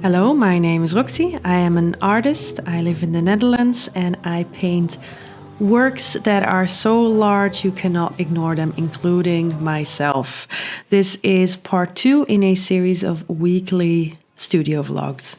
Hello, my name is Roxy. I am an artist. I live in the Netherlands and I paint works that are so large you cannot ignore them, including myself. This is part 2 in a series of weekly studio vlogs.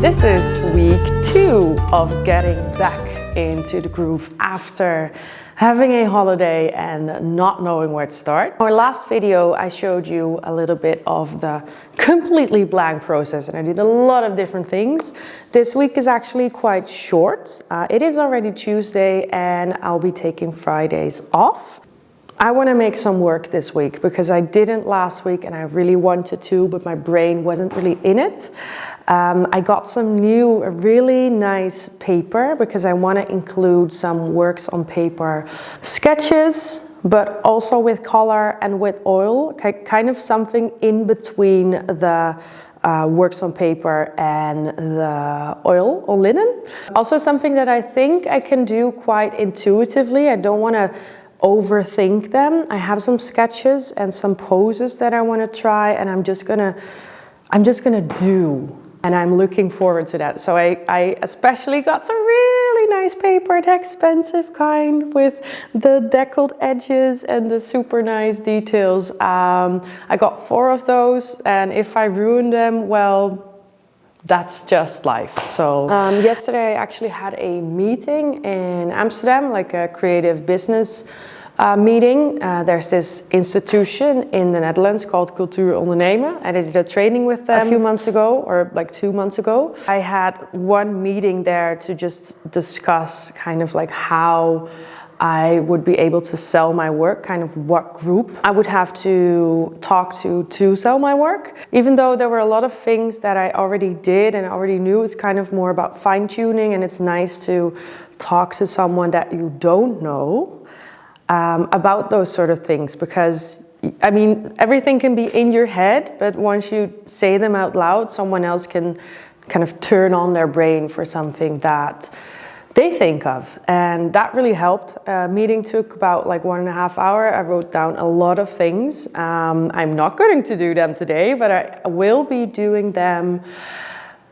This is week 2 of getting back into the groove after having a holiday and not knowing where to start. In our last video, I showed you a little bit of the completely blank process and I did a lot of different things. This week is actually quite short. It is already Tuesday and I'll be taking Fridays off. I want to make some work this week because I didn't last week and I really wanted to, but my brain wasn't really in it. I got some new, really nice paper because I want to include some works on paper, sketches, but also with color and with oil, kind of something in between the works on paper and the oil or linen. Also something that I think I can do quite intuitively. I don't want to overthink them. I have some sketches and some poses that I want to try and I'm just gonna do. And I'm looking forward to that. So I especially got some really nice paper, the expensive kind with the deckled edges and the super nice details. I got 4 of those and if I ruin them, well, that's just life. So yesterday I actually had a meeting in Amsterdam, like a creative business meeting. There's this institution in the Netherlands called Cultuur Ondernemen. I did a training with them a few months ago, or like 2 months ago. I had one meeting there to just discuss kind of like how I would be able to sell my work, kind of what group I would have to talk to sell my work. Even though there were a lot of things that I already did and already knew, it's kind of more about fine-tuning and it's nice to talk to someone that you don't know about those sort of things, because I mean everything can be in your head, but once you say them out loud, someone else can kind of turn on their brain for something that they think of, and that really helped. Meeting took about like 1.5 hours. I wrote down a lot of things. I'm not going to do them today, but I will be doing them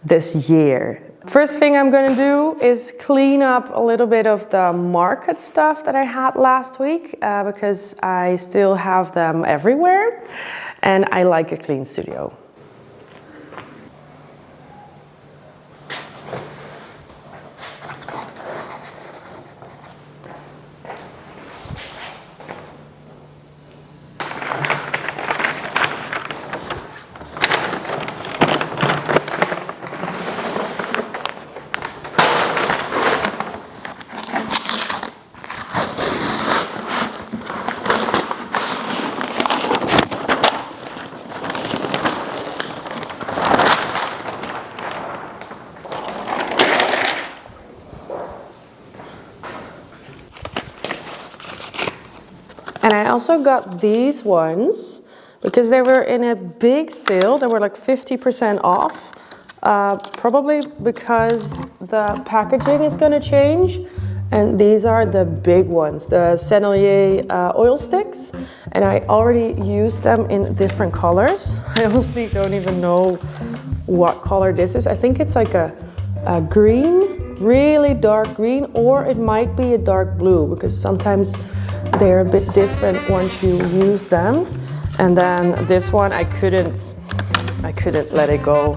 this year. First thing I'm going to do is clean up a little bit of the market stuff that I had last week because I still have them everywhere and I like a clean studio. And I also got these ones because they were in a big sale. They were like 50% off, probably because the packaging is going to change. And these are the big ones, the Sennelier oil sticks. And I already used them in different colors. I honestly don't even know what color this is. I think it's like a green, really dark green, or it might be a dark blue because sometimes they're a bit different once you use them. And then this one, I couldn't let it go.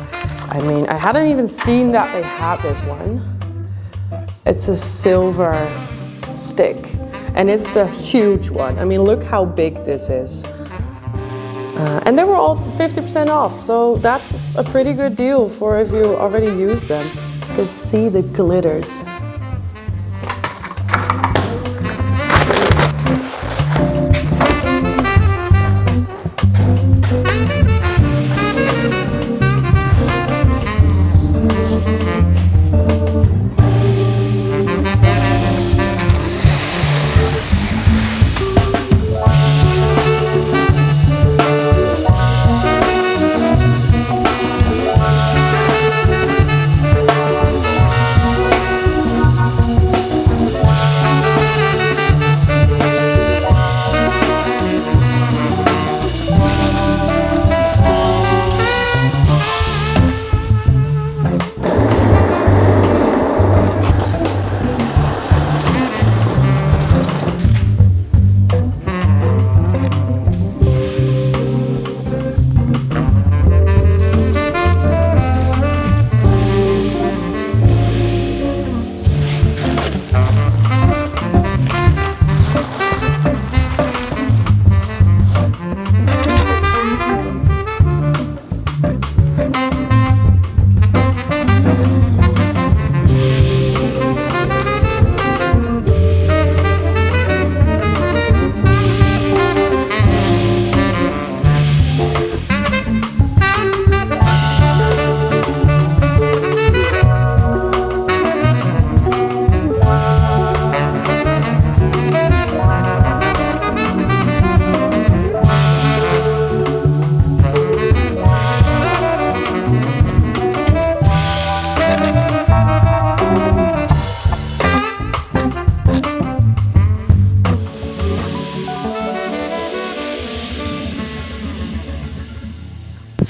I mean, I hadn't even seen that they had this one. It's a silver stick and it's the huge one. I mean, look how big this is. And they were all 50% off, so that's a pretty good deal for if you already use them. You can see the glitters.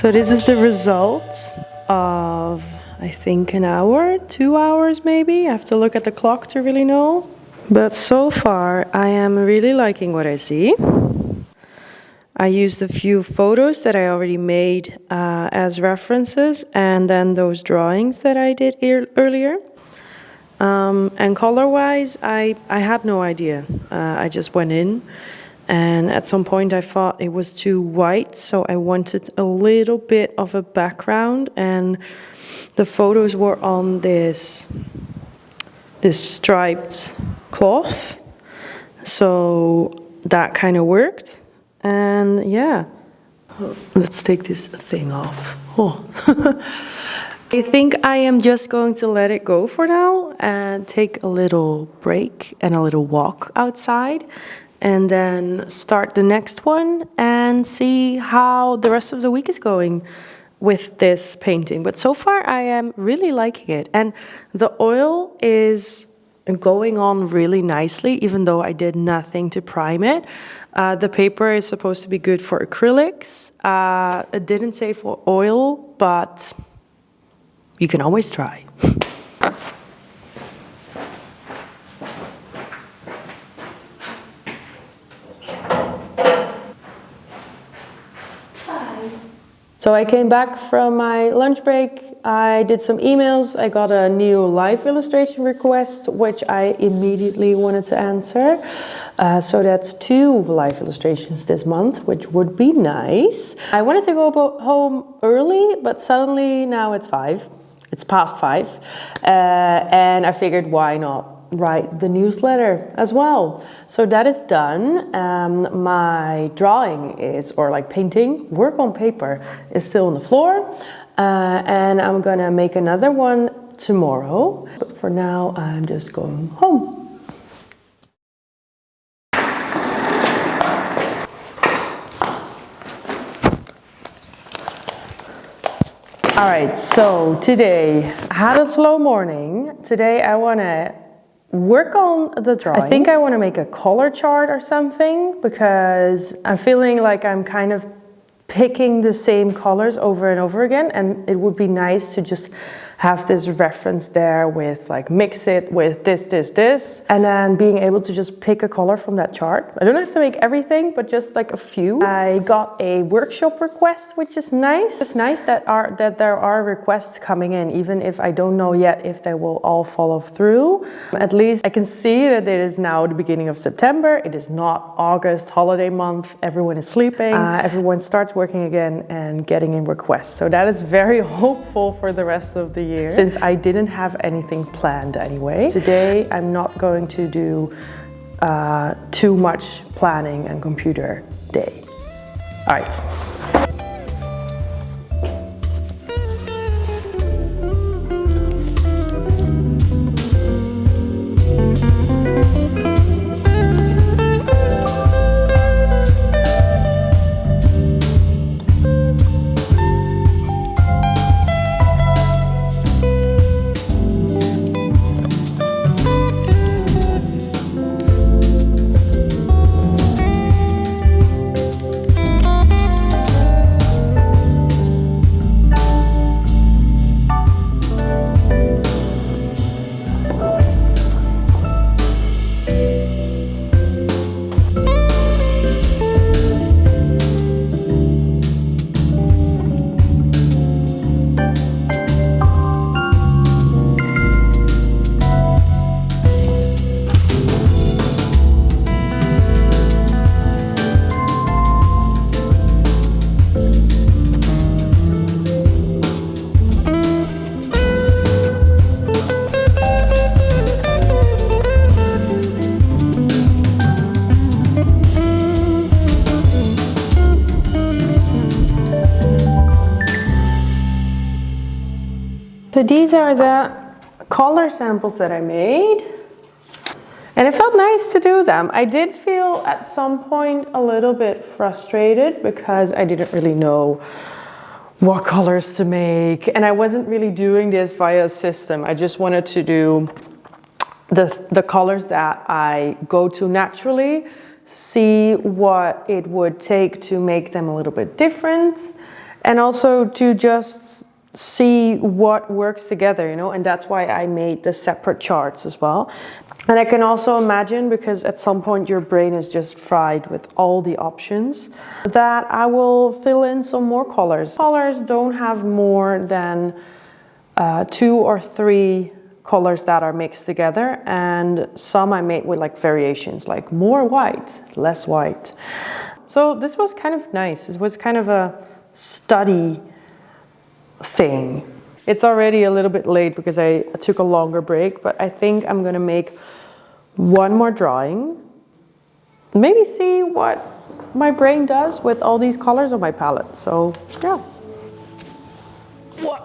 So this is the result of, I think, an hour, 2 hours maybe. I have to look at the clock to really know. But so far, I am really liking what I see. I used a few photos that I already made as references, and then those drawings that I did earlier. And color-wise, I had no idea. I just went in. And at some point I thought it was too white, so I wanted a little bit of a background, and the photos were on this striped cloth, so that kind of worked. And yeah, let's take this thing off. Oh. I think I am just going to let it go for now and take a little break and a little walk outside, and then start the next one and see how the rest of the week is going with this painting. But so far I am really liking it, and the oil is going on really nicely, even though I did nothing to prime it. The paper is supposed to be good for acrylics. It didn't say for oil, but you can always try. So I came back from my lunch break, I did some emails, I got a new live illustration request, which I immediately wanted to answer. So that's 2 live illustrations this month, which would be nice. I wanted to go home early, but suddenly now it's 5. It's past 5. And I figured, why not write the newsletter as well? So that is done. My drawing is, or like painting, work on paper, is still on the floor. And I'm gonna make another one tomorrow. But for now, I'm just going home. All right, so today I had a slow morning. Today I wanna work on the drawings. I think I want to make a color chart or something, because I'm feeling like I'm kind of picking the same colors over and over again, and it would be nice to just have this reference there with like mix it with this, and then being able to just pick a color from that chart. I don't have to make everything, but just like a few. I got a workshop request, which is nice. It's nice that there are requests coming in, even if I don't know yet if they will all follow through. At least I can see that it is now the beginning of September. It is not August, holiday month. Everyone is sleeping. Everyone starts working again and getting in requests. So that is very hopeful for the rest of the year, since I didn't have anything planned anyway. Today I'm not going to do too much planning and computer day. All right. So these are the color samples that I made, and it felt nice to do them. I did feel at some point a little bit frustrated because I didn't really know what colors to make, and I wasn't really doing this via a system. I just wanted to do the colors that I go to naturally, see what it would take to make them a little bit different, and also to just see what works together, you know, and that's why I made the separate charts as well. And I can also imagine, because at some point your brain is just fried with all the options, that I will fill in some more colors. Colors don't have more than 2 or 3 colors that are mixed together, and some I made with like variations, like more white, less white. So this was kind of nice. It was kind of a study thing. It's already a little bit late because I took a longer break, but I think I'm gonna make one more drawing. Maybe see what my brain does with all these colors on my palette. So yeah. What?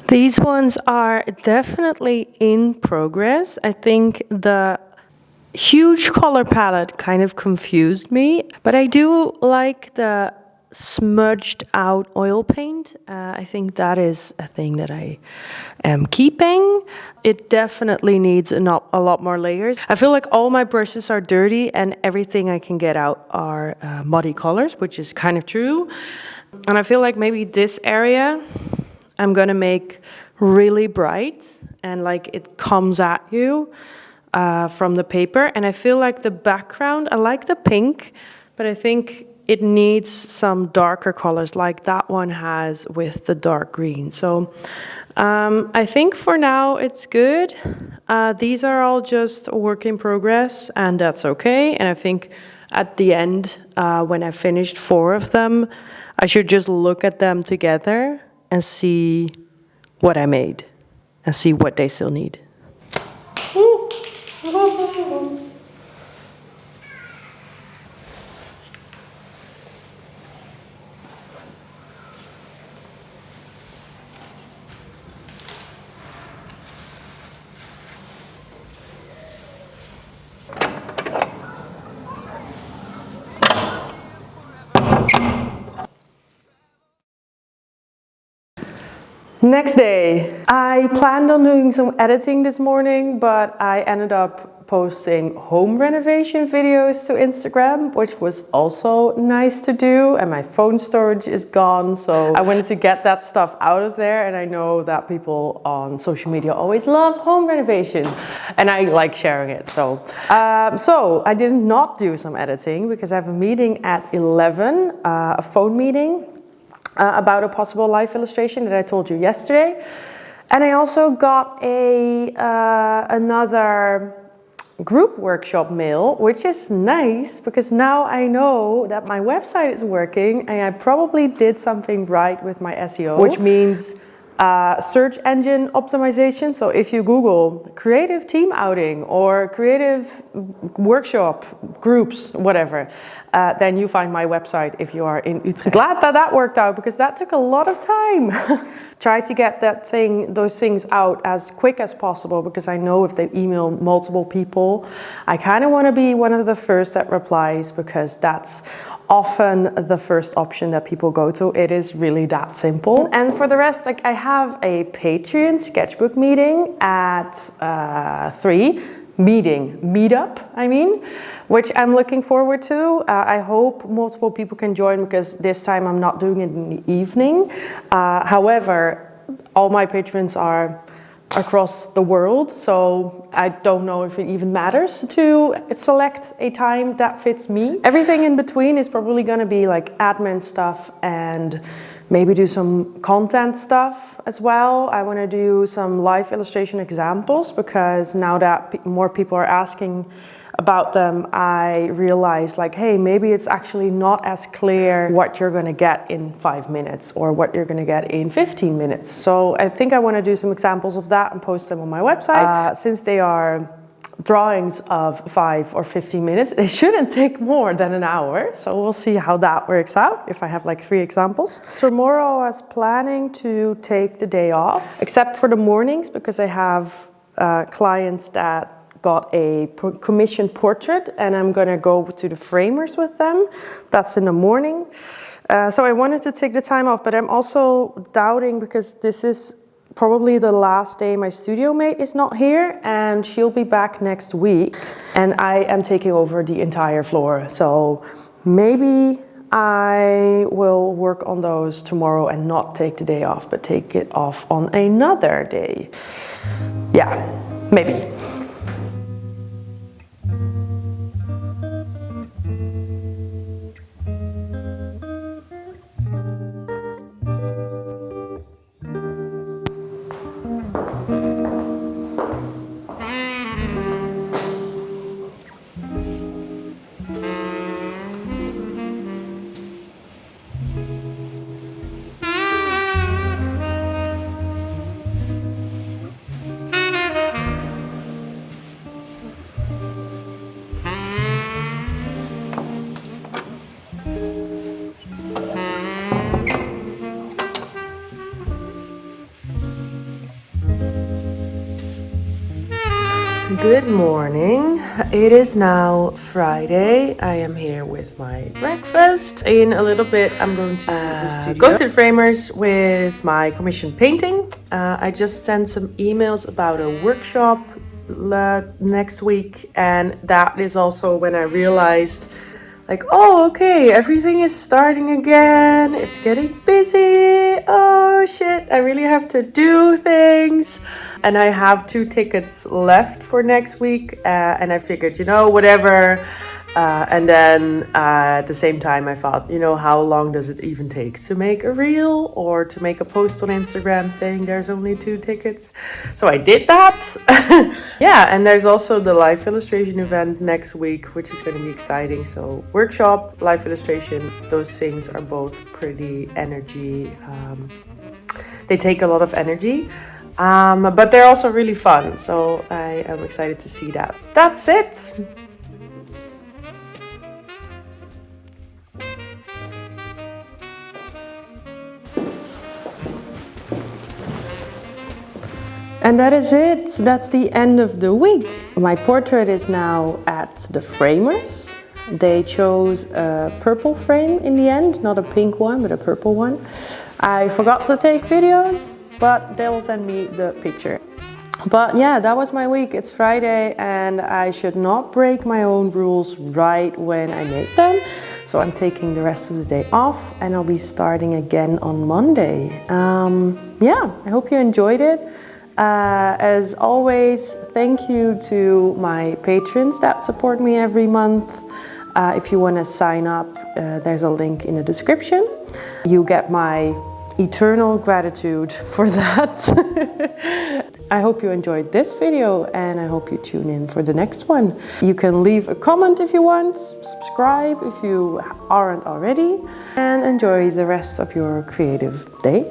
These ones are definitely in progress. I think the huge color palette kind of confused me, but I do like the smudged out oil paint. I think that is a thing that I am keeping. It definitely needs a lot more layers. I feel like all my brushes are dirty and everything I can get out are muddy colors, which is kind of true. And I feel like maybe this area I'm gonna make really bright and like it comes at you from the paper. And I feel like the background, I like the pink, but I think it needs some darker colors like that one has with the dark green. So I think for now it's good. These are all just a work in progress and that's okay. And I think at the end, when I finished 4 of them, I should just look at them together and see what I made and see what they still need. Next day, I planned on doing some editing this morning, but I ended up posting home renovation videos to Instagram, which was also nice to do, and my phone storage is gone, so I wanted to get that stuff out of there, and I know that people on social media always love home renovations, and I like sharing it, so I did not do some editing because I have a meeting at 11, a phone meeting, about a possible live illustration that I told you yesterday. And I also got another group workshop mail, which is nice because now I know that my website is working and I probably did something right with my SEO, which means search engine optimization. So if you Google creative team outing or creative workshop groups, whatever, then you find my website if you are in Utrecht. Glad that that worked out because that took a lot of time. Try to get those things out as quick as possible because I know if they email multiple people, I kind of want to be one of the first that replies because that's often the first option that people go to. It is really that simple. And for the rest, like I have a Patreon sketchbook meeting at 3. Meetup, which I'm looking forward to. I hope multiple people can join because this time I'm not doing it in the evening. However, all my patrons are across the world, so I don't know if it even matters to select a time that fits me. Everything in between is probably going to be like admin stuff and maybe do some content stuff as well. I want to do some live illustration examples because now that more people are asking about them, I realized like, hey, maybe it's actually not as clear what you're going to get in 5 minutes or what you're going to get in 15 minutes. So I think I want to do some examples of that and post them on my website. Since they are drawings of 5 or 15 minutes, they shouldn't take more than an hour. So we'll see how that works out if I have like 3 examples. Tomorrow I was planning to take the day off, except for the mornings because I have clients that got a commissioned portrait and I'm gonna go to the framers with them. That's in the morning. So I wanted to take the time off, but I'm also doubting because this is probably the last day my studio mate is not here and she'll be back next week and I am taking over the entire floor. So maybe I will work on those tomorrow and not take the day off, but take it off on another day. Yeah, maybe. Good morning. It is now Friday. I am here with my breakfast. In a little bit, I'm going to go to the framers with my commissioned painting. I just sent some emails about a workshop next week, and that is also when I realized, like, oh, okay, everything is starting again. It's getting busy. Oh shit, I really have to do things. And I have 2 tickets left for next week. And I figured, whatever. And then at the same time, I thought, how long does it even take to make a reel or to make a post on Instagram saying there's only 2 tickets? So I did that. Yeah, and there's also the live illustration event next week, which is going to be exciting. So workshop, live illustration, those things are both pretty energy. They take a lot of energy. But they're also really fun. So I am excited to see that. That's it. And that is it. That's the end of the week. My portrait is now at the framers. They chose a purple frame in the end, not a pink one, but a purple one. I forgot to take videos, but they will send me the picture. But yeah, that was my week. It's Friday and I should not break my own rules right when I make them. So I'm taking the rest of the day off and I'll be starting again on Monday. Yeah, I hope you enjoyed it. As always, thank you to my patrons that support me every month. If you want to sign up, there's a link in the description. You get my eternal gratitude for that. I hope you enjoyed this video and I hope you tune in for the next one. You can leave a comment if you want, subscribe if you aren't already, and enjoy the rest of your creative day.